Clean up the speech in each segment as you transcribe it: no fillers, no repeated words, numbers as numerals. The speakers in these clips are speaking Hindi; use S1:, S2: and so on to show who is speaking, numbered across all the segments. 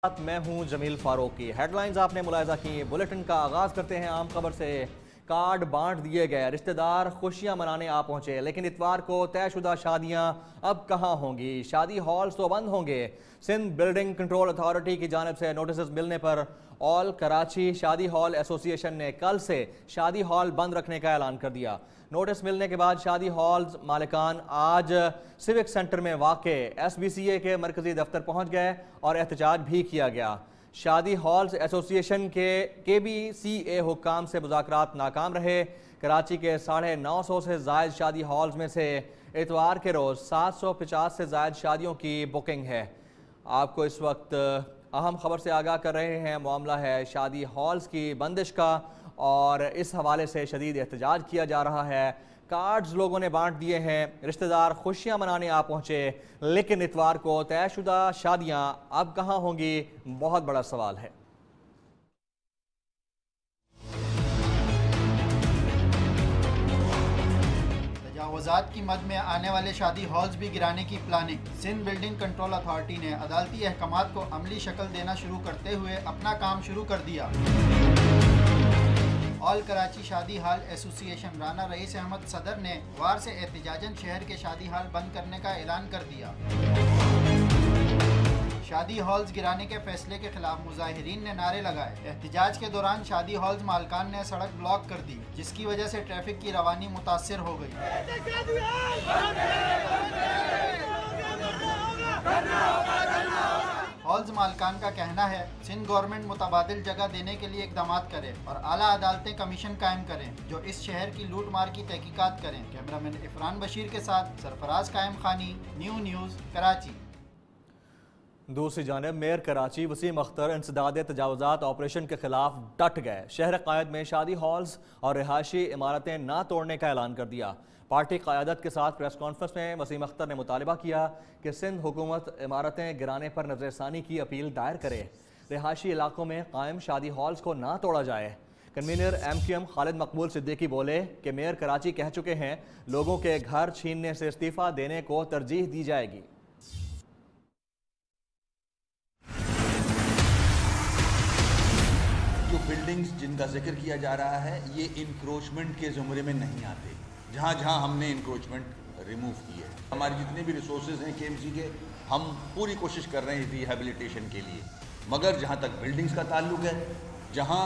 S1: मैं हूं जमील फारूकी। हेडलाइंस आपने मुलाहिजा की। बुलेटिन का आगाज करते हैं आम खबर से। कार्ड बांट दिए गए, रिश्तेदार खुशियां मनाने आ पहुंचे, लेकिन इतवार को तयशुदा शादियां अब कहां होंगी? शादी हॉल्स तो बंद होंगे। सिंध बिल्डिंग कंट्रोल अथॉरिटी की जानिब से नोटिस मिलने पर ऑल कराची शादी हॉल एसोसिएशन ने कल से शादी हॉल बंद रखने का ऐलान कर दिया। नोटिस मिलने के बाद शादी हॉल्स मालिकान आज सिविक सेंटर में वाक़े SBCA के मरकजी दफ्तर पहुंच गए और एहतजाज भी किया गया। शादी हॉल्स एसोसिएशन के KBCA हुक्काम से मुज़ाकरात नाकाम रहे। कराची के 950 से ज़ायद शादी हॉल्स में से इतवार के रोज़ 750 से ज़ायद शादियों की बुकिंग है। आपको इस वक्त अहम खबर से आगाह कर रहे हैं। मामला है शादी हॉल्स की बंदिश का और इस हवाले से शदीद एहतजाज किया जा रहा है। कार्ड्स लोगों ने बांट दिए हैं, रिश्तेदार खुशियां मनाने आ पहुंचे, लेकिन इतवार को तयशुदा शादियां अब कहां होंगी? बहुत बड़ा सवाल है।
S2: तजावुज़ात की मद में आने वाले शादी हॉल्स भी गिराने की planning. Sindh building control authority ने अदालती अहकामात को अमली शक्ल देना शुरू करते हुए अपना काम शुरू कर दिया। ऑल कराची शादी hall association Rana rice Ahmad सदर ने वार से एहतजाजन शहर के शादी हॉल बंद करने का ऐलान कर दिया। शादी हॉल्स गिराने के फैसले के खिलाफ मुजाहिरीन ने नारे लगाए। एहतजाज के दौरान शादी हॉल्स मालकान ने सड़क ब्लॉक कर दी, जिसकी वजह से ट्रैफिक की रवानी मुतासिर हो गई। हॉल्स मालकान का कहना है सिंध गवर्नमेंट मुतबादिल जगह देने के लिए इकदाम करे और आला अदालतें कमीशन कायम करें जो इस शहर की लूट मार की तहकीकात करें। कैमरामैन इफरान बशीर के साथ सरफराज कायम खानी, न्यू न्यूज़ कराची।
S1: दूसरी जानब मेयर कराची वसीम अख्तर इंसदाद तजावुज़ात ऑपरेशन के खिलाफ डट गए। शहर क़ायद में शादी हॉल्स और रिहायशी इमारतें ना तोड़ने का ऐलान कर दिया। पार्टी क़यादत के साथ प्रेस कॉन्फ्रेंस में वसीम अख्तर ने मुतालबा किया कि सिंध हुकूमत इमारतें गिराने पर नज़रसानी की अपील दायर करे। रिहायशी इलाकों में कायम शादी हॉल्स को ना तोड़ा जाए। कन्वीनर MQM खालिद मकबूल सिद्दीकी बोले कि मेयर कराची कह चुके हैं लोगों के घर छीनने से इस्तीफ़ा देने को तरजीह दी जाएगी।
S3: जो बिल्डिंग्स जिनका जिक्र किया जा रहा है ये इंक्रोचमेंट के ज़ुमरे में नहीं आते। जहाँ जहाँ हमने इंक्रोचमेंट रिमूव की है, हमारे जितने भी रिसोर्सेज हैं KMC के, हम पूरी कोशिश कर रहे हैं रिहेबिलिटेशन के लिए। मगर जहाँ तक बिल्डिंग्स का ताल्लुक है, जहाँ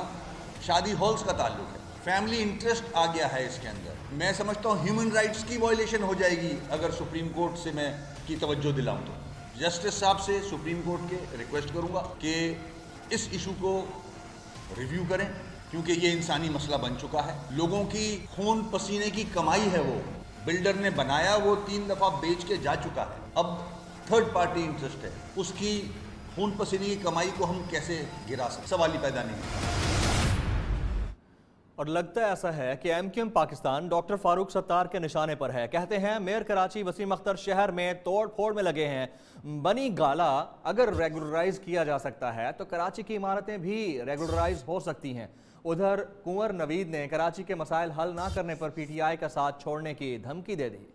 S3: शादी हॉल्स का ताल्लुक है, फैमिली इंटरेस्ट आ गया है इसके अंदर। मैं समझता हूँ ह्यूमन राइट्स की वायलेशन हो जाएगी अगर सुप्रीम कोर्ट से मैं की तवज्जो दिलाऊँ तो। जस्टिस साहब से सुप्रीम कोर्ट के रिक्वेस्ट करूँगा कि इस इशू को रिव्यू करें, क्योंकि ये इंसानी मसला बन चुका है। लोगों की खून पसीने की कमाई है, वो बिल्डर ने बनाया, वो 3 दफ़ा बेच के जा चुका है। अब थर्ड पार्टी इंटरेस्ट है, उसकी खून पसीने की कमाई को हम कैसे गिरा सकते? सवाल ही पैदा नहीं।
S1: और लगता ऐसा है कि MQM पाकिस्तान डॉक्टर फारूक सत्तार के निशाने पर है। कहते हैं मेयर कराची वसीम अख्तर शहर में तोड़ फोड़ में लगे हैं। बनी गाला अगर रेगुलराइज किया जा सकता है तो कराची की इमारतें भी रेगुलराइज हो सकती हैं। उधर कुंवर नवीद ने कराची के मसाइल हल ना करने पर PTI का साथ छोड़ने की धमकी दे दी।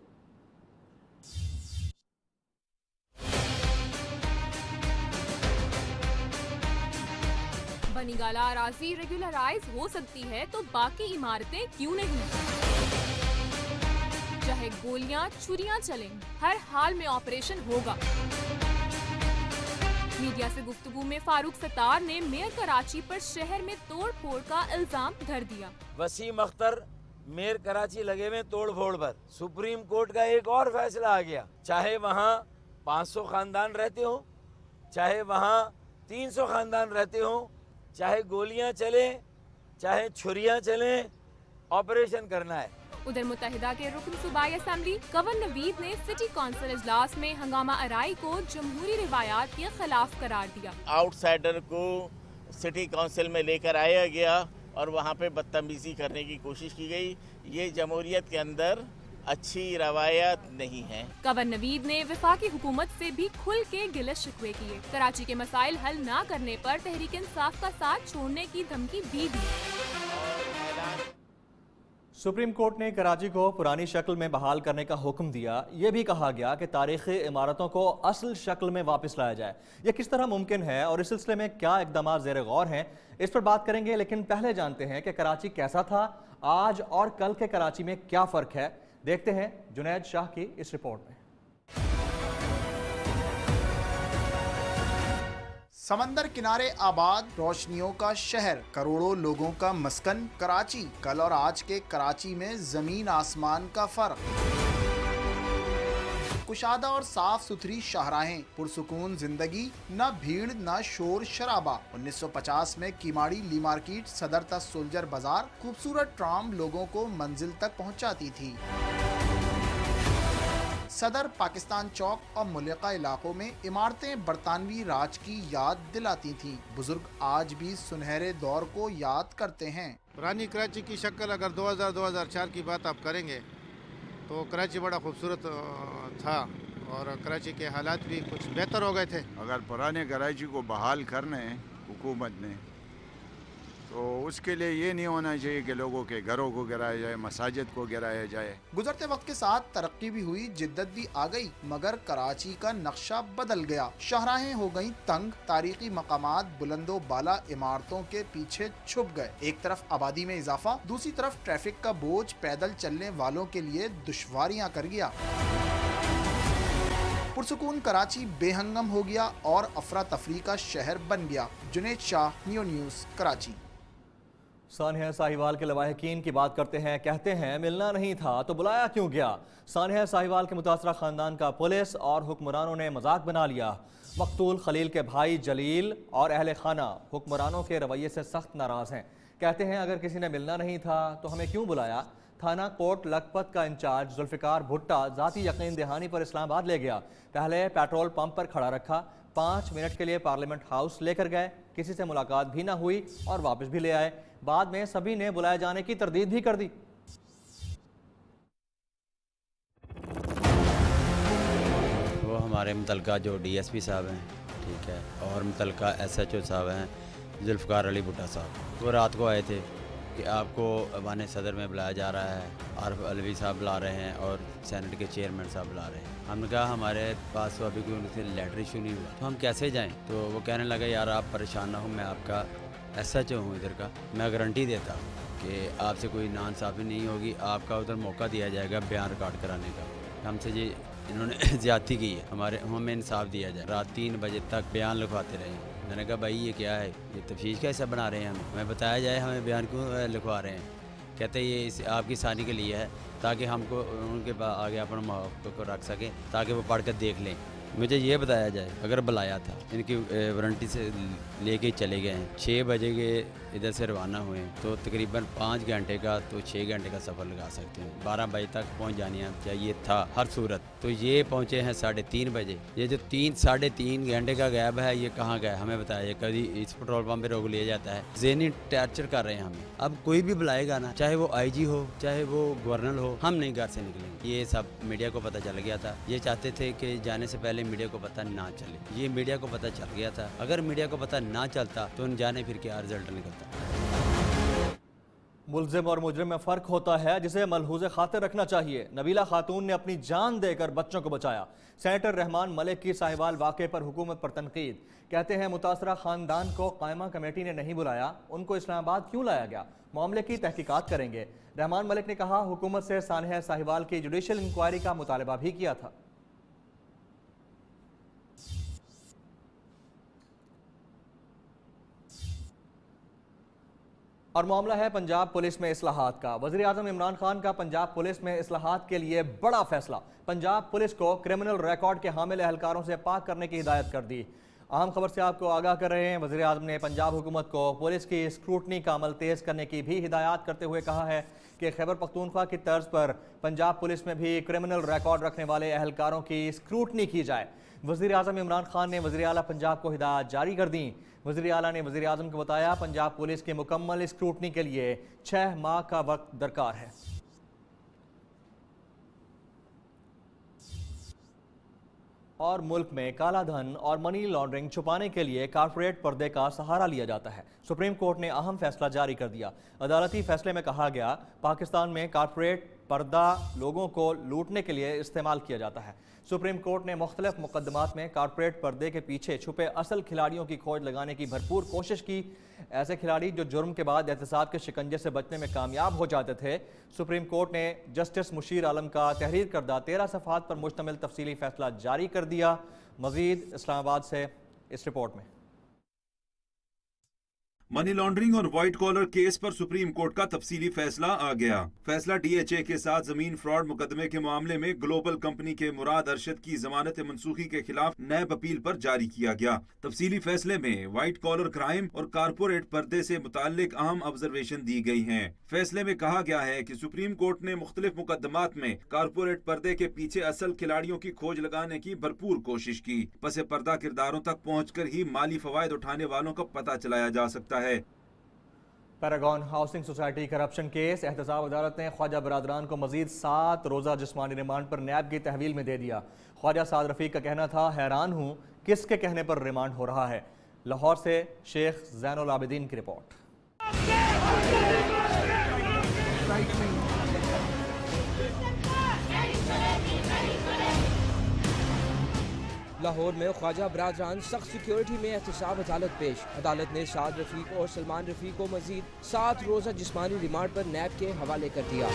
S4: बनीगाला अराजी रेगुलराइज हो सकती है तो बाकी इमारतें क्यों नहीं? चाहे गोलियां छुरियां चलें, हर हाल में ऑपरेशन होगा। मीडिया से गुफ्तगू में फारूक सत्तार ने मेयर कराची पर शहर में तोड़ फोड़ का इल्जाम धर दिया।
S5: वसीम अख्तर मेयर कराची लगे हुए तोड़ फोड़ पर। सुप्रीम कोर्ट का एक और फैसला आ गया, चाहे वहाँ 500 खानदान रहते हो, चाहे वहाँ 300 खानदान रहते हो, चाहे गोलियां चले चाहे छुरियां चले, ऑपरेशन करना है।
S4: उधर मुत्तहिदा के रुकन सूबाई असेंबली कंवर नवीद ने सिटी कौंसिल इजलास में हंगामा आराई को जमहूरी रिवायात के खिलाफ करार दिया।
S6: आउटसाइडर को सिटी काउंसिल में लेकर आया गया और वहाँ पे बदतमीजी करने की कोशिश की गई। ये जमहूरियत के अंदर अच्छी रवायत नहीं है। कंवर
S4: नवीद ने वफाकी हुकूमत से भी खुल के गिले शिकवे किए। कराची के मसाइल हल न करने पर तहरीक इंसाफ का साथ छोड़ने की धमकी भी दी।
S1: सुप्रीम कोर्ट ने कराची को पुरानी शक्ल में बहाल करने का हुक्म दिया। ये भी कहा गया कि तारीखी इमारतों को असल शक्ल में वापस लाया जाए। यह किस तरह मुमकिन है और इस सिलसिले में क्या इकदाम ज़ेर गौर हैं, इस पर बात करेंगे। लेकिन पहले जानते हैं कि कराची कैसा था, आज और कल के कराची में क्या फ़र्क है। देखते हैं जुनैद शाह की इस रिपोर्ट में।
S7: समंदर किनारे आबाद रोशनियों का शहर, करोड़ों लोगों का मस्कन कराची। कल और आज के कराची में जमीन आसमान का फर्क। कुशादा और साफ सुथरी शाहराहें, पुरसुकून जिंदगी, न भीड़ न शोर शराबा। 1950 में कीमाड़ी ली मार्केट, सदर तक सोल्जर बाजार, खूबसूरत ट्राम लोगों को मंजिल तक पहुंचाती थी। सदर, पाकिस्तान चौक और मुल्का इलाकों में इमारतें बरतानवी राज की याद दिलाती थीं। बुजुर्ग आज भी सुनहरे दौर को याद करते हैं।
S8: पुरानी कराची की शक्ल अगर 2000-2004 की बात आप करेंगे तो कराची बड़ा खूबसूरत था और कराची के हालात भी कुछ बेहतर हो गए थे।
S9: अगर पुराने कराची को बहाल करना है हुकूमत ने, तो उसके लिए ये नहीं होना चाहिए कि लोगों के घरों को गिराया जाए, मसाजिद को गिराया जाए।
S7: गुजरते वक्त के साथ तरक्की भी हुई, जिद्दत भी आ गई, मगर कराची का नक्शा बदल गया। शाहराहें हो गईं तंग, तारीखी मकामात बुलंदो बाला इमारतों के पीछे छुप गए। एक तरफ आबादी में इजाफा, दूसरी तरफ ट्रैफिक का बोझ पैदल चलने वालों के लिए दुश्वारियां कर गया। पुरसुकून कराची बेहंगम हो गया और अफरा तफरी का शहर बन गया। Junaid Shah, new news, Karachi.
S1: सानिया साहिवाल के लवाहिकीन की बात करते हैं। कहते हैं मिलना नहीं था तो बुलाया क्यों गया। सानिया साहिवाल के मुतासरा खानदान का पुलिस और हुक्मरानों ने मजाक बना लिया। मकतूल खलील के भाई जलील और अहले खाना हुक्मरानों के रवैये से सख्त नाराज हैं। कहते हैं अगर किसी ने मिलना नहीं था तो हमें क्यों बुलाया। थाना कोट लखपत का इंचार्ज जुल्फिकार भुट्टा जाती यकीन दहानी पर इस्लामाबाद ले गया। पहले पेट्रोल पंप पर खड़ा रखा, 5 मिनट के लिए पार्लियामेंट हाउस लेकर गए, किसी से मुलाकात भी ना हुई और वापस भी ले आए। बाद में सभी ने बुलाए जाने की तरदीद भी कर दी।
S10: वो हमारे मुतलका जो DSP साहब हैं, ठीक है, और मुतलका SHO साहब हैं जुल्फकार अली भुट्टा साहब, वो रात को आए थे कि आपको अवान सदर में बुलाया जा रहा है, आरफ अलवी साहब बुला रहे हैं और सेनेट के चेयरमैन साहब बुला रहे हैं। हमने कहा हमारे पास तो अभी कोई उनसे लेटर इशू नहीं हुआ, तो हम कैसे जाएं। तो वो कहने लगे यार आप परेशान ना हो, मैं आपका SHO हूँ इधर का, मैं गारंटी देता हूँ कि आपसे कोई नाइंसाफ़ी नहीं होगी, आपका उधर मौका दिया जाएगा बयान रिकॉर्ड कराने का। हमसे जी इन्होंने ज़्यादती की है, हमें इंसाफ दिया जाए। रात 3 बजे तक बयान लिखवाते रहे। मैंने कहा भाई ये क्या है, ये तफ्तीश कैसे बना रहे हैं, हमें बताया जाए हमें बयान क्यों लिखवा रहे हैं। कहते ये आपकी आसानी के लिए है ताकि हमको उनके आगे अपना मौक़िफ़ को रख सकें, ताकि वो पढ़ कर देख लें। मुझे ये बताया जाए अगर बुलाया था, इनकी वारंटी से लेके चले गए हैं, 6 बजे के इधर से रवाना हुए हैं, तो तकरीबन 5 घंटे का तो 6 घंटे का सफ़र लगा सकते हैं। 12 बजे तक पहुंच जाना चाहिए था हर सूरत, तो ये पहुंचे हैं 3:30 बजे। ये जो 3-3.5 घंटे का गैप है, ये कहाँ गया हमें बताया जाए। कभी इस पेट्रोल पंप पे रोक लिया जाता है, ज़हनी टॉर्चर कर रहे हैं हमें। अब कोई भी बुलाएगा ना, चाहे वो IG हो चाहे वो गवर्नर हो, हम नहीं घर से निकलेंगे। ये सब मीडिया को पता चल गया था। ये चाहते थे कि जाने से पहले मीडिया को पता ना चले, ये मीडिया को पता चल गया था। अगर मीडिया को पता ना चलता तो उन जाने फिर क्या रिजल्ट निकलता।
S1: मुल्जिम और मुजरिम में फ़र्क होता है जिसे मलहूज़े खातिर रखना चाहिए। नबीला खातून ने अपनी जान देकर बच्चों को बचाया। सेनेटर रहमान मलिक की साहिवाल वाक़े पर हुकूमत पर तनकीद। कहते हैं मुतासरा ख़ानदान को कायमा कमेटी ने नहीं बुलाया, उनको इस्लामाबाद क्यों लाया गया, मामले की तहकीकात करेंगे। रहमान मलिक ने कहा हुकूमत से सानिया साहिवाल की जुडिशल इंक्वायरी का मुतालबा भी किया था। और मामला है पंजाब पुलिस में इस्लाहात का। वज़ीर आज़म इमरान खान का पंजाब पुलिस में इस्लाहात के लिए बड़ा फैसला। पंजाब पुलिस को क्रिमिनल रिकॉर्ड के हामिल एहलकारों से पाक करने की हिदायत कर दी। अहम खबर से आपको आगाह कर रहे हैं। वज़ीर आज़म ने पंजाब हुकूमत को पुलिस की स्क्रूटनी का अमल तेज़ करने की भी हिदायत करते हुए कहा है कि खैबर पख्तूनख्वा की तर्ज पर पंजाब पुलिस में भी क्रिमिनल रिकॉर्ड रखने वाले एहलकारों की स्क्रूटनी की जाए। वज़ीर आज़म इमरान खान ने वज़ीर आला पंजाब को हिदायत जारी कर दी। वज़ीर आला ने वज़ीर आज़म को बताया पंजाब पुलिस की मुकम्मल स्क्रूटनी के लिए 6 माह का वक्त दरकार है। और मुल्क में काला धन और मनी लॉन्ड्रिंग छुपाने के लिए कारपोरेट पर्दे का सहारा लिया जाता है। सुप्रीम कोर्ट ने अहम फैसला जारी कर दिया। अदालती फैसले में कहा गया, पाकिस्तान में कारपोरेट पर्दा लोगों को लूटने के लिए इस्तेमाल किया जाता है। सुप्रीम कोर्ट ने मुख्तलिफ मुकदमात में कारपोरेट पर्दे के पीछे छुपे असल खिलाड़ियों की खोज लगाने की भरपूर कोशिश की। ऐसे खिलाड़ी जो जुर्म के बाद एहतसाब के शिकंजे से बचने में कामयाब हो जाते थे। सुप्रीम कोर्ट ने जस्टिस मुशीर आलम का तहरीर करदा 13 सफ़हात पर मुश्तमिल तफसीली फैसला जारी कर दिया। मजीद इस्लामाबाद से इस रिपोर्ट में।
S11: मनी लॉन्ड्रिंग और व्हाइट कॉलर केस पर सुप्रीम कोर्ट का तफसीली फैसला आ गया। फैसला DHA के साथ जमीन फ्रॉड मुकदमे के मामले में ग्लोबल कंपनी के मुराद अरशद की जमानत मनसूखी के खिलाफ नैब अपील पर जारी किया गया। तफसीली फैसले में व्हाइट कॉलर क्राइम और कारपोरेट पर्दे से मुताल्लिक अहम ऑब्जर्वेशन दी गई हैं। फैसले में कहा गया है कि सुप्रीम कोर्ट ने मुख्तलिफ मुकदमात में कारपोरेट पर्दे के पीछे असल खिलाड़ियों की खोज लगाने की भरपूर कोशिश की। पसे पर्दा किरदारों तक पहुँचकर ही माली फवायद उठाने वालों का पता चलाया जा सकता है।
S1: Paragon housing society corruption case, एहतसाब अदालत ने ख्वाजा बरादरान को मजीद 7 रोज़ा जिस्मानी रिमांड पर नैब की तहवील में दे दिया। ख्वाजा साद रफीक का कहना था, हैरान हूँ किसके कहने पर रिमांड हो रहा है। लाहौर से शेख ज़ैनुल आबिदीन की रिपोर्ट।
S12: लाहौर में ख्वाजा बरादरान सख्त सिक्योरिटी में एहतसाब अदालत पेश। अदालत ने साद रफीक और सलमान रफीक को मजीद 7 रोज़ा जिस्मानी रिमांड पर नैब के हवाले कर दिया।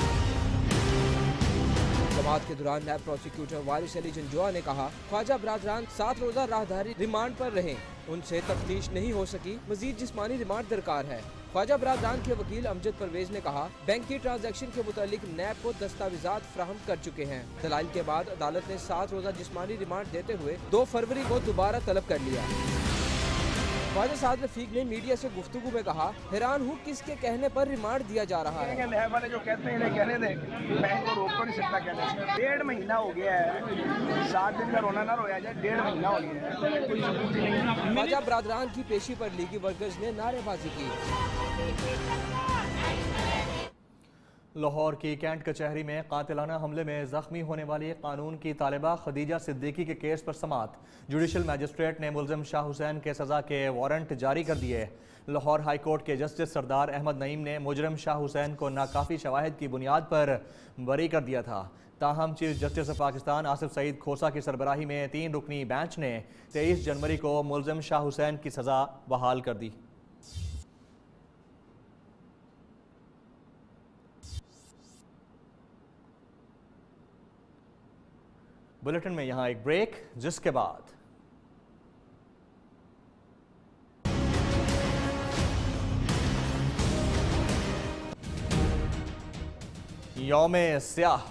S12: समाअत के दौरान नैब प्रोसिक्यूटर वारिस अली जंजुआ ने कहा, ख्वाजा बरादरान 7 रोज़ा राहदारी रिमांड पर रहे, उनसे तफ्तीश नहीं हो सकी, मजीद जिस्मानी रिमांड दरकार है। ख्वाजा बरादरान के वकील अमजद परवेज ने कहा, बैंक की ट्रांजैक्शन के मुतालिक नैब को दस्तावेजात फ्राहम कर चुके हैं। दलाइल के बाद अदालत ने 7 रोज़ा जिस्मानी रिमांड देते हुए 2 फरवरी को दोबारा तलब कर लिया। ख्वाजा साद रफीक ने मीडिया से गुफ्तगू में कहा, हैरान हूँ किसके कहने पर रिमांड दिया जा रहा है।
S13: नैब वाले जो कहते हैं इन्हें कहने दें, मैं इनको रोक तो नहीं सकता कहने से। 1.5 महीना हो गया है, 7 दिन का रोना ना रोया जाए, 1.5 महीना हो गया है, कोई सबूत नहीं।
S12: ख्वाजा बरादरान की पेशी पर लीगी वर्कर्स ने नारेबाजी की।
S1: लाहौर की कैंट कचहरी में कातिलाना हमले में जख्मी होने वाली कानून की तालिबा खदीजा सिद्दीकी के केस पर समाअत। जुडिशल मैजिस्ट्रेट ने मुलजिम शाह हुसैन के सज़ा के वारंट जारी कर दिए। लाहौर हाई कोर्ट के जस्टिस सरदार अहमद नईम ने मुजरिम शाह हुसैन को नाकाफी शवाहिद की बुनियाद पर बरी कर दिया था। ताहम chief justice of Pakistan Asif Saeed Khosa की सरबराही में 3 रुकनी बेंच ने 23 जनवरी को मुलजिम शाह हुसैन की सज़ा बहाल कर दी। बुलेटिन में यहां एक ब्रेक, जिसके बाद यौमे स्याह।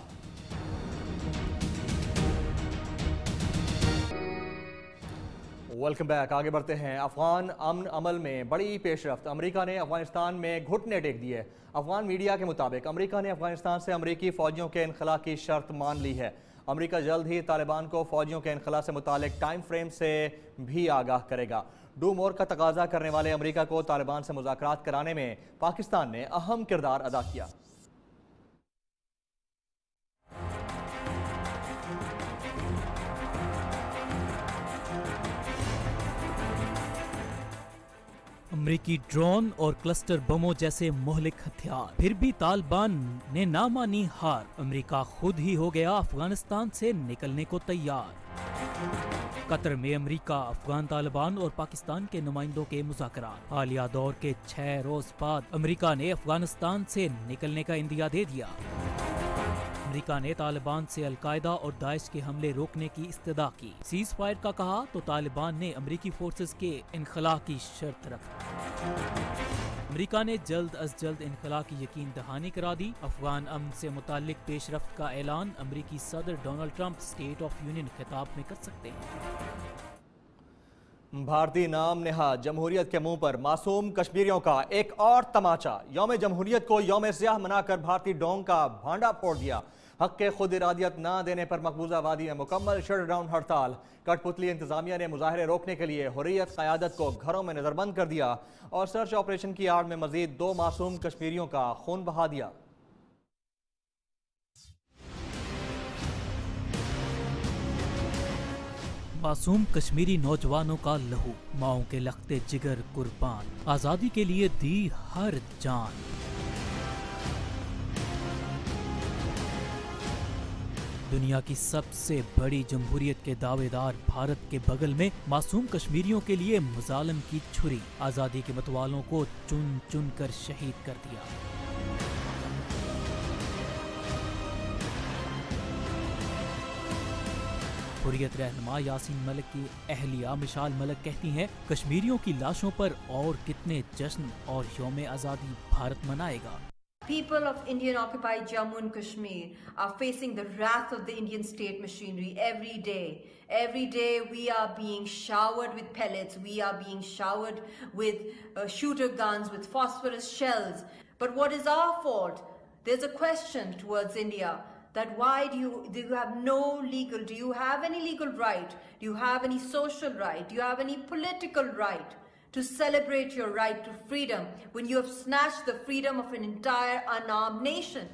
S1: Welcome back. आगे बढ़ते हैं। अफगान अमन अमल में बड़ी पेशरफ्त। अमेरिका ने अफगानिस्तान में घुटने टेक दिए। अफगान मीडिया के मुताबिक अमेरिका ने अफगानिस्तान से अमेरिकी फौजियों के इनखला की शर्त मान ली है। अमेरिका जल्द ही तालिबान को फौजियों के इनखला से मुतालिक टाइम फ्रेम से भी आगाह करेगा। डू मोर का तकाजा करने वाले अमेरिका को तालिबान से मुज़ाकरात कराने में पाकिस्तान ने अहम किरदार अदा किया।
S14: अमेरिकी ड्रोन और क्लस्टर बमों जैसे मोहलिक हथियार, फिर भी तालिबान ने ना मानी हार। अमेरिका खुद ही हो गया अफगानिस्तान से निकलने को तैयार। कतर में अमेरिका, अफगान तालिबान और पाकिस्तान के नुमाइंदों के मुज़ाकरात। हालिया दौर के 6 रोज बाद अमेरिका ने अफगानिस्तान से निकलने का इंदिया दे दिया। अमेरिका ने तालिबान से अलकायदा और दाइश के हमले रोकने की इस्तदा की। सीज फायर का कहा तो तालिबान ने अमेरिकी फोर्सेस के इनखला की शर्त रखी। अमेरिका ने जल्द अज जल्द इनखला की यकीन दहानी करा दी। अफगान अमन से मुतालिक पेशरफ्त का ऐलान अमेरिकी सदर Donald Trump state of union खिताब में कर सकते हैं। भारतीय नाम नेहाद जमहूरियत के मुंह पर मासूम कश्मीरियों का एक और तमाचा। यौम जमहूरियत को यौम स्याह मनाकर भारतीय डोंग का भांडा फोड़ दिया। हक के खुद इरादियत न देने पर मकबूजा वादी में मुकम्मल शटडाउन हड़ताल। कठपुतली इंतजामिया ने मुजाहरे रोकने के लिए हुर्रियत क़यादत को घरों में नजरबंद कर दिया और सर्च ऑपरेशन की आड़ में मजीद 2 मासूम कश्मीरियों का खून बहा दिया। मासूम कश्मीरी नौजवानों का लहू, माओं के लखते जिगर कुर्बान, आजादी के लिए दी हर जान। दुनिया की सबसे बड़ी जमहूरियत के दावेदार भारत के बगल में मासूम कश्मीरियों के लिए मुजालिम की छुरी, आजादी के मतवालों को चुन चुन कर शहीद कर दिया। हुर्रियत रहनुमा यासीन मलिक की अहलिया मिशाल मलिक कहती हैं, कश्मीरियों की लाशों पर और कितने जश्न और यौम आज़ादी भारत मनाएगा।
S15: People of Indian occupied Jammu and Kashmir are facing the wrath of the Indian state machinery every day. Every day we are being showered with pellets, we are being showered with shooter guns, with phosphorus shells. But what is our fault? There's a question towards India that why do you have no legal, do you have any legal right? Do you have any social right? Do you have any political right to celebrate your right to freedom when you have snatched the freedom of an entire unarmed nation?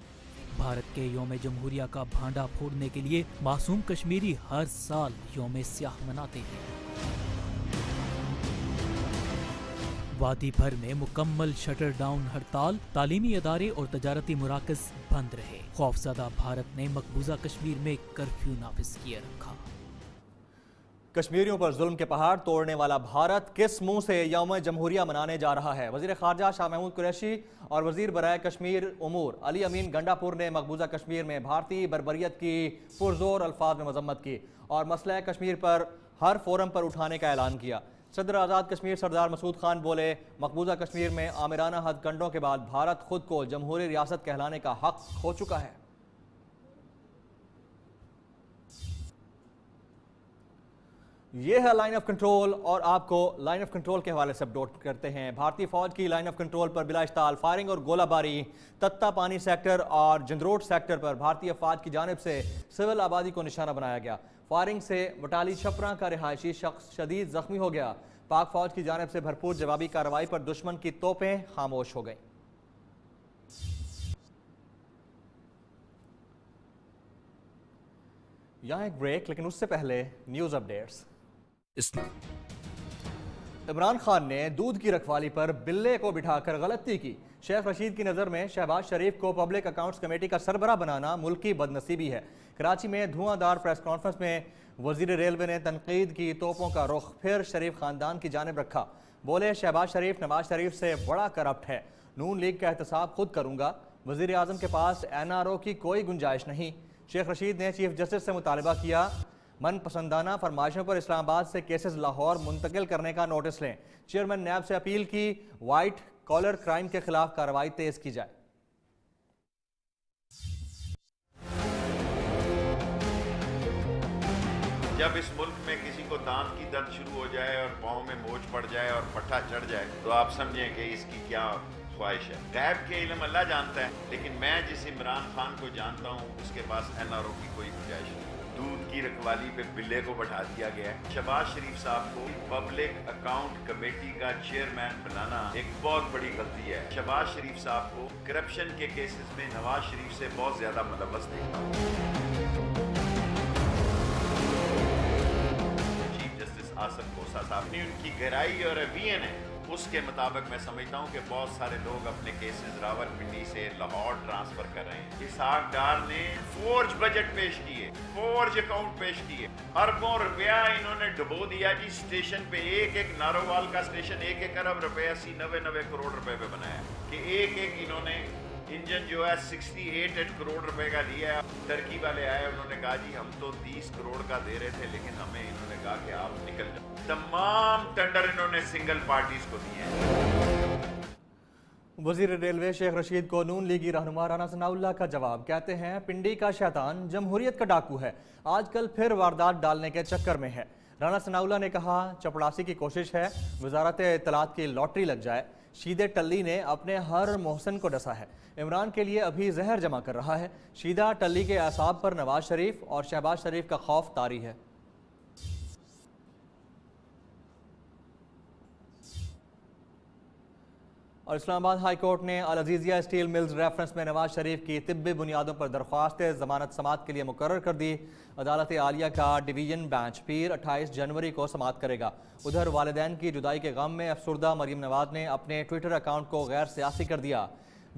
S14: Bharat के यौम जमहूरिया का भांडा फोड़ने के लिए मासूम कश्मीरी हर साल यौम स्याह मनाते हैं। वादी भर में मुकम्मल शटर डाउन हड़ताल, तालीमी अदारे और तजारती मुराकज़ बंद रहे। खौफज़दा भारत ने मकबूजा कश्मीर में कर्फ्यू नाफिज किए रखा।
S1: कश्मीरियों पर जुल्म के पहाड़ तोड़ने वाला भारत किस मुंह से यौम जमहूरिया मनाने जा रहा है? वज़ीर ख़ारजा शाह महमूद कुरैशी और वज़ीर बराए कश्मीर उमूर अली अमीन गंडापुर ने मकबूजा कश्मीर में भारतीय बर्बरियत की पुरजोर अल्फाज में मजम्मत की और मसला कश्मीर पर हर फोरम पर उठाने का ऐलान किया। सदर आज़ाद कश्मीर सरदार मसूद खान बोले, मकबूजा कश्मीर में आमिराना हथकंडों के बाद भारत खुद को जमहूरी रियासत कहलाने का हक खो चुका है। ये है लाइन ऑफ कंट्रोल और आपको लाइन ऑफ कंट्रोल के हवाले से अपडेट करते हैं। भारतीय फौज की लाइन ऑफ कंट्रोल पर बिलाइश्ताल फायरिंग और गोलाबारी, तत्ता पानी सेक्टर और जिंदरोड सेक्टर पर भारतीय फौज की जानिब से सिविल आबादी को निशाना बनाया गया। फायरिंग से बटाली छपरा का रिहायशी शख्स शदीद जख्मी हो गया। पाक फौज की जानिब से भरपूर जवाबी कार्रवाई पर दुश्मन की तोपें खामोश हो गई। यहाँ एक ब्रेक, लेकिन उससे पहले न्यूज अपडेट्स। इमरान खान ने दूध की रखवाली पर बिल्ले को बिठाकर गलती की। शेख रशीद की नज़र में शहबाज शरीफ को पब्लिक अकाउंट्स कमेटी का सरबराह बनाना मुल्क की बदनसीबी है। कराची में धुआंधार प्रेस कॉन्फ्रेंस में वजीर रेलवे ने तनकीद की तोपों का रुख फिर शरीफ खानदान की जानिब रखा। बोले, शहबाज शरीफ नवाज शरीफ से बड़ा करप्ट है, नून लीग का एहतसाब खुद करूंगा। वजीर आजम के पास NRO की कोई गुंजाइश नहीं। शेख रशीद ने चीफ जस्टिस से मुतालबा किया, मनपसंदाना फरमाइशों पर इस्लामाबाद से केसेस लाहौर मुंतकिल करने का नोटिस लें। चेयरमैन नैब से अपील की, वाइट कॉलर क्राइम के खिलाफ कार्रवाई तेज की जाए।
S16: जब इस मुल्क में किसी को दांत की दर्द शुरू हो जाए और पाँव में मोच पड़ जाए और पट्टा चढ़ जाए तो आप समझें कि इसकी क्या ख्वाहिश है। गैब के इल्म अल्लाह जानता है, लेकिन मैं जिस इमरान खान को जानता हूँ उसके पास NRO की कोई गुंजाइश नहीं। दूध की रखवाली पे बिल्ले को बैठा दिया गया है। शहबाज शरीफ साहब को पब्लिक अकाउंट कमेटी का चेयरमैन बनाना एक बहुत बड़ी गलती है। शहबाज शरीफ साहब को करप्शन के केसेस में नवाज शरीफ से बहुत ज्यादा मुलव्वस देखता हूँ। चीफ जस्टिस आसफ कोसा साहब ने उनकी गहराई और रवैये है उसके मुताबिक मैं समझता हूँ कि बहुत सारे लोग अपने केसेस रावलपिंडी से लाहौर ट्रांसफर कर रहे हैं। इसहाक डार ने फोर्ज बजट पेश किए, फोर्ज अकाउंट पेश किए, अरबों रुपया इन्होंने डुबो दिया जी स्टेशन पे। एक नारोवाल का स्टेशन 1 अरब रुपए 80-90 करोड़ रुपए पे बनाया कि एक इन्होंने इंजन जो है 68 करोड़ रुपए का लिया है। टर्की वाले आए, उन्होंने कहा जी हम तो 30 करोड़ का दे रहे थे, लेकिन हमें इन्होंने कहा कि आप निकल जाओ। तमाम टेंडर इन्होंने सिंगल पार्टीज को दिए हैं।
S1: वजीर रेलवे शेख रशीद को नून लीगी रहनुमा राना सनाउल्लाह का जवाब। कहते हैं, पिंडी का शैतान जमहूरियत का डाकू है, आजकल फिर वारदात डालने के चक्कर में है। राना सनाउल्लाह ने कहा, चपड़ासी की कोशिश है वजारत इत्तलात की लॉटरी लग जाए। शीदे टल्ली ने अपने हर मोहसिन को डसा है, इमरान के लिए अभी जहर जमा कर रहा है। शीदा टल्ली के असाब पर नवाज शरीफ और शहबाज शरीफ का खौफ तारी है। और इस्लामाबाद हाई कोर्ट ने अल अजीजिया स्टील मिल्स रेफरेंस में नवाज शरीफ की तिब्बी बुनियादों पर दरख्वास्त जमानत समाअत के लिए मुकर्रर कर दी। अदालत आलिया का डिवीजन बेंच पीर 28 जनवरी को समाअत करेगा। उधर वालिदैन की जुदाई के गम में अफसुर्दा मरीम नवाज ने अपने ट्विटर अकाउंट को गैर सियासी कर दिया।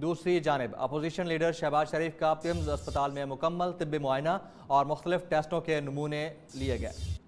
S1: दूसरी जानिब अपोजिशन लीडर शहबाज शरीफ का पिम्स अस्पताल में मुकम्मल तिब्बी मुआयना और मुख्तलिफ टेस्टों के नमूने लिए गए।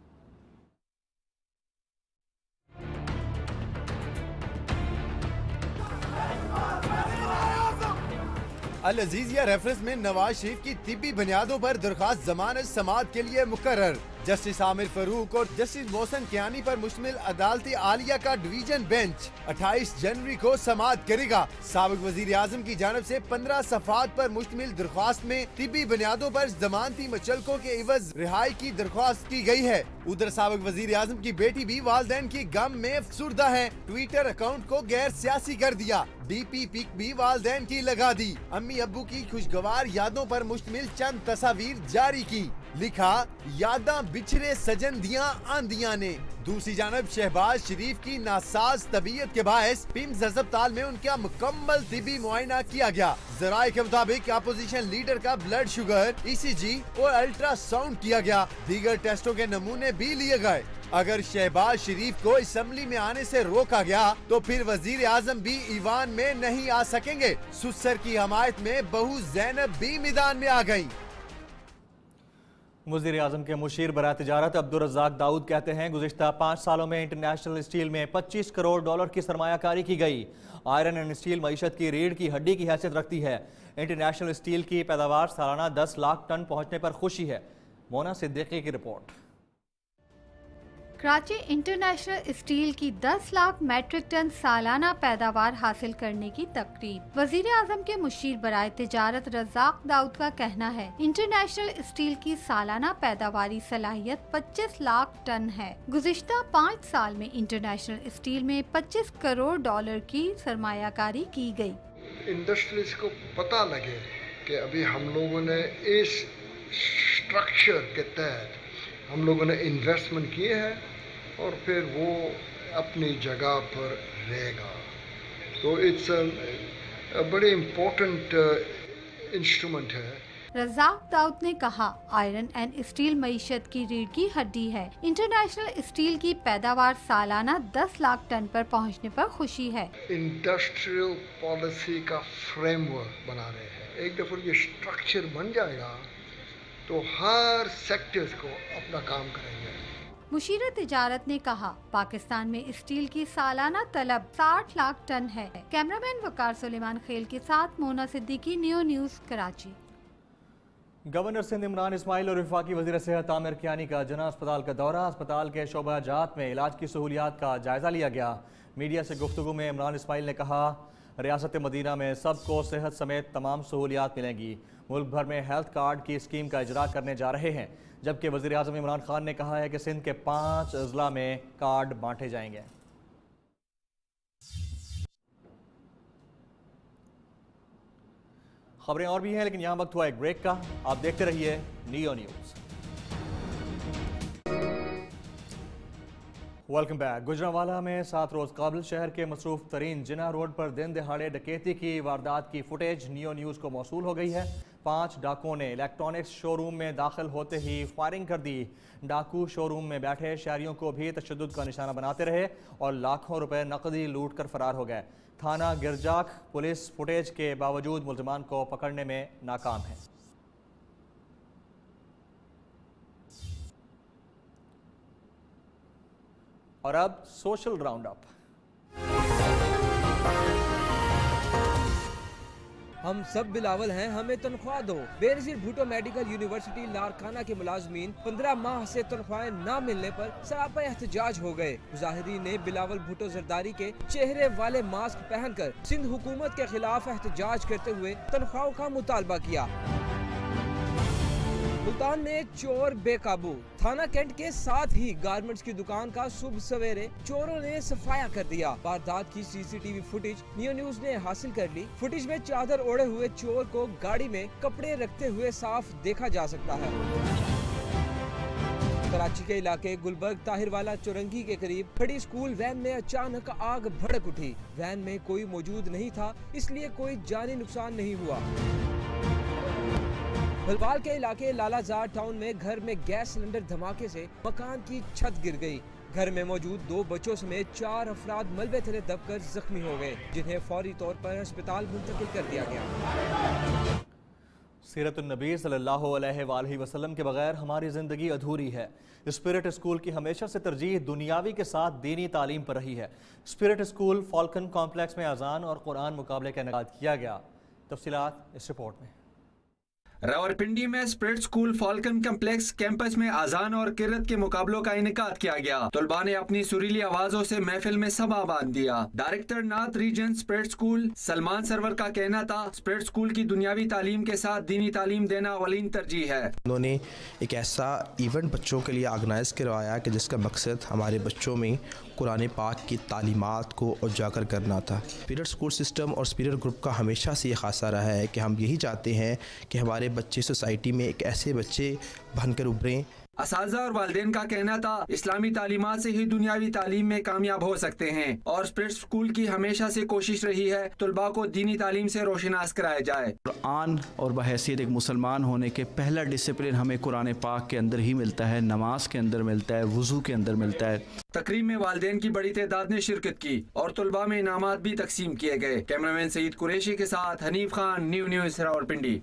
S17: अल अजीजिया रेफरेंस में नवाज शरीफ की तिब्बी बुनियादों पर दरख्वास्त जमानत समाअत के लिए मुकर्रर। जस्टिस आमिर फरूक और जस्टिस मोहसिन कियानी पर मुश्तमिल अदालती आलिया का डिवीजन बेंच 28 जनवरी को समाअत करेगा। साबिक वजीर आजम की जानब से 15 सफ़ात पर मुश्तमिल दरख्वास्त में तिब्बी बुनियादों पर जमानती मुचलकों के इवज रिहाई की दरख्वास्त की गई है। उधर साबिक वजीर आजम की बेटी भी वालिदैन की गम में अफसुर्दा है। ट्विटर अकाउंट को गैर सियासी कर दिया। डीपी पिक भी वालिदैन की लगा दी। अम्मी अब्बू की खुशगवार यादों पर मुश्तमिल चंद तस्वीर जारी की। लिखा, यादा बिछड़े सजन दिया आंधियां ने। दूसरी जानब शहबाज शरीफ की नासाज तबीयत के बायस पिम्स अस्पताल में उनका मुकम्मल तिबी मुआयना किया गया। जराये के मुताबिक अपोजिशन लीडर का ब्लड शुगर, ECG और अल्ट्रासाउंड किया गया। दीगर टेस्टों के नमूने भी लिए गए। अगर शहबाज शरीफ को असम्बली में आने से रोका गया तो फिर वजीर आजम भी ईवान में नहीं आ सकेंगे। सुसर की हमायत में बहू जैनब भी मैदान में आ गयी।
S1: वज़ीर आज़म के मुशीर बराए तिजारत अब्दुल रज़्ज़ाक दाऊद कहते हैं गुज़िश्ता 5 सालों में इंटरनेशनल स्टील में 25 करोड़ डॉलर की सरमायाकारी की गई। आयरन एंड स्टील मईशत की रीढ़ की हड्डी की हैसियत रखती है। इंटरनेशनल स्टील की पैदावार सालाना 10 लाख टन पहुँचने पर खुशी है। मोना सिद्दीकी की रिपोर्ट।
S18: कराची इंटरनेशनल स्टील की 10 लाख मैट्रिक टन सालाना पैदावार हासिल करने की तकरीब। वजीर आजम के मुशीर बराए तिजारत रज़्ज़ाक दाऊद का कहना है इंटरनेशनल स्टील की सालाना पैदावारी सलाहियत 25 लाख टन है। गुज़िश्ता 5 साल में इंटरनेशनल स्टील में 25 करोड़ डॉलर की सरमायाकारी की गई।
S19: इंडस्ट्रीज को पता लगे कि अभी हम लोगों ने इस स्ट्रक्चर के तहत हम लोगों ने इन्वेस्टमेंट किए हैं और फिर वो अपनी जगह पर रहेगा। तो इट्स अ बड़े इम्पोर्टेंट इंस्ट्रूमेंट है।
S18: रज़्ज़ाक दाऊद ने कहा आयरन एंड स्टील मईशत की रीढ़ की हड्डी है। इंटरनेशनल स्टील की पैदावार सालाना 10 लाख टन पर पहुंचने पर खुशी है।
S19: इंडस्ट्रियल पॉलिसी का फ्रेमवर्क बना रहे हैं। एक दफा ये स्ट्रक्चर बन जाएगा तो हर सेक्टर्स को अपना काम करेंगे।
S18: मुशीर तिजारत ने कहा पाकिस्तान में स्टील की सालाना तलब 60 लाख टन है। कैमरामैन वकार सुलेमान खेल के साथ Mona Siddiqui, Neo News Karachi.
S1: Governor Sindh Imran Ismail और वफाकी वज़ीर सेहत आमिर कियानी का जना अस्पताल का दौरा। अस्पताल के शोबा जात में इलाज की सहूलियात का जायजा लिया गया। मीडिया से गुफ्तगू में इमरान इस्माइल ने कहा रियासत मदीना में सबको सेहत समेत तमाम सहूलियात मिलेंगी। मुल्क भर में हेल्थ कार्ड की स्कीम का इजरा करने जा रहे हैं। जबकि वज़ीर आज़म इमरान खान ने कहा है कि सिंध के 5 अजला में कार्ड बांटे जाएंगे। खबरें और भी हैं लेकिन यहाँ वक्त हुआ एक ब्रेक का। आप देखते रहिए neo news. Welcome back. Gujranwala में 7 रोज़ कबल शहर के मसरूफ तरीन जिना रोड पर दिन दहाड़े डकैती की वारदात की फुटेज नियो न्यूज़ को मौसूल हो गई है। 5 डाकुओं ने इलेक्ट्रॉनिक्स शोरूम में दाखिल होते ही फायरिंग कर दी। डाकू शोरूम में बैठे शहरियों को भी तशद्दुद का निशाना बनाते रहे और लाखों रुपए नकदी लूट कर फरार हो गए। थाना गिरजाक पुलिस फुटेज के बावजूद मुल्ज़िमान को पकड़ने में नाकाम है। और अब सोशल राउंड अप।
S12: हम सब बिलावल हैं, हमें तनख्वाह दो। बेनज़ीर भुट्टो मेडिकल यूनिवर्सिटी लारकाना के मुलाजमीन 15 माह से तनख्वाहें न मिलने पर सरापा एहतजाज हो गए। मुजाहिदीन ने बिलावल भुट्टो जरदारी के चेहरे वाले मास्क पहनकर सिंध हुकूमत के खिलाफ एहतजाज करते हुए तनख्वाहों का मुतालबा किया। मुल्तान में चोर बेकाबू। थाना कैंट के साथ ही गारमेंट्स की दुकान का सुबह सवेरे चोरों ने सफाया कर दिया। वारदात की CCTV फुटेज नियो न्यूज़ ने हासिल कर ली। फुटेज में चादर ओढ़े हुए चोर को गाड़ी में कपड़े रखते हुए साफ देखा जा सकता है। कराची के इलाके गुलबर्ग ताहिरवाला चौरंगी के करीब खड़ी स्कूल वैन में अचानक आग भड़क उठी। वैन में कोई मौजूद नहीं था, इसलिए कोई जानी नुकसान नहीं हुआ। भलवाल के इलाके लालाजार टाउन में घर में गैस सिलेंडर धमाके से मकान की छत गिर गई। घर में मौजूद 2 बच्चों समेत 4 अफराद मलबे तले दबकर जख्मी हो गए, जिन्हें फौरी तौर पर अस्पताल मुंतकिल कर दिया गया।
S1: सीरतुन नबी सल्लल्लाहु अलैहि वसल्लम के बगैर हमारी ज़िंदगी अधूरी है। स्पिरिट स्कूल की हमेशा से तरजीह दुनियावी के साथ दीनी तालीम पर रही है। स्पिरिट स्कूल फॉल्कन कॉम्प्लेक्स में अजान और कुरान मुकाबले का इनेकाद किया गया। तफसीलात इस रिपोर्ट में।
S20: रावलपिंडी में spirit school Falcon complex campus में अजान और किरत के मुकाबलों का इनेकाद किया गया। तलबा ने अपनी सुरीली आवाजों से महफिल में समा बांध दिया। Director north region Spirit school Salman Sarwar का कहना था, स्पिरिट स्कूल की दुनियावी तालीम के साथ दीनी तालीम देना अवलीन तरजीह है।
S21: उन्होंने एक ऐसा इवेंट बच्चों के लिए ऑर्गेनाइज करवाया कि जिसका मकसद हमारे बच्चों में कुरान पाक की तालीमात को उजागर करना था। स्पिरिट स्कूल सिस्टम और स्पिरिट ग्रुप का हमेशा से ये खासा रहा है कि हम यही चाहते हैं कि हमारे बच्चे सोसाइटी में एक ऐसे बच्चे बनकर उभरें।
S20: असातिज़ा और वालिदैन का कहना था, इस्लामी तालीमात से ही दुनियावी तालीम में कामयाब हो सकते हैं और स्पिरिट स्कूल की हमेशा से कोशिश रही है तलबा को दीनी तालीम से रोशनास कराया जाए।
S22: कुरान और बहैसियत एक मुसलमान होने के पहला डिसिप्लिन हमें कुरान पाक के अंदर ही मिलता है, नमाज के अंदर मिलता है, वुजू के अंदर मिलता है।
S20: तकरीब में वालिदैन की बड़ी तादाद ने शिरकत की और तलबा में इनामात भी तकसीम किए गए। कैमरामैन सईद कुरैशी के साथ हनीफ खान, न्यूज़ रावलपिंडी।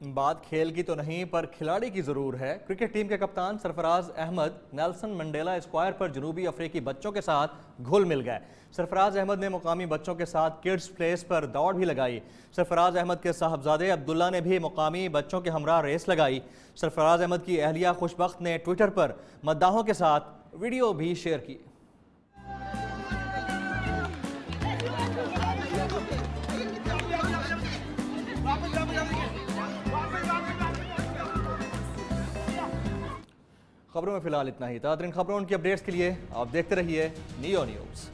S1: बात खेल की तो नहीं पर खिलाड़ी की ज़रूर है। क्रिकेट टीम के कप्तान Sarfaraz Ahmed Nelson Mandela square पर जनूबी अफ्रीकी बच्चों के साथ घुल मिल गए। सरफराज अहमद ने मुकामी बच्चों के साथ किड्स प्लेस पर दौड़ भी लगाई। सरफराज अहमद के साहबजादे अब्दुल्ला ने भी मुकामी बच्चों के हमरा रेस लगाई। सरफराज अहमद की अहलिया खुशबख्त ने ट्विटर पर मद्दाहों के साथ वीडियो भी शेयर की। खबरों में फिलहाल इतना ही था। खबरों की अपडेट्स के लिए आप देखते रहिए नियो न्यूज़।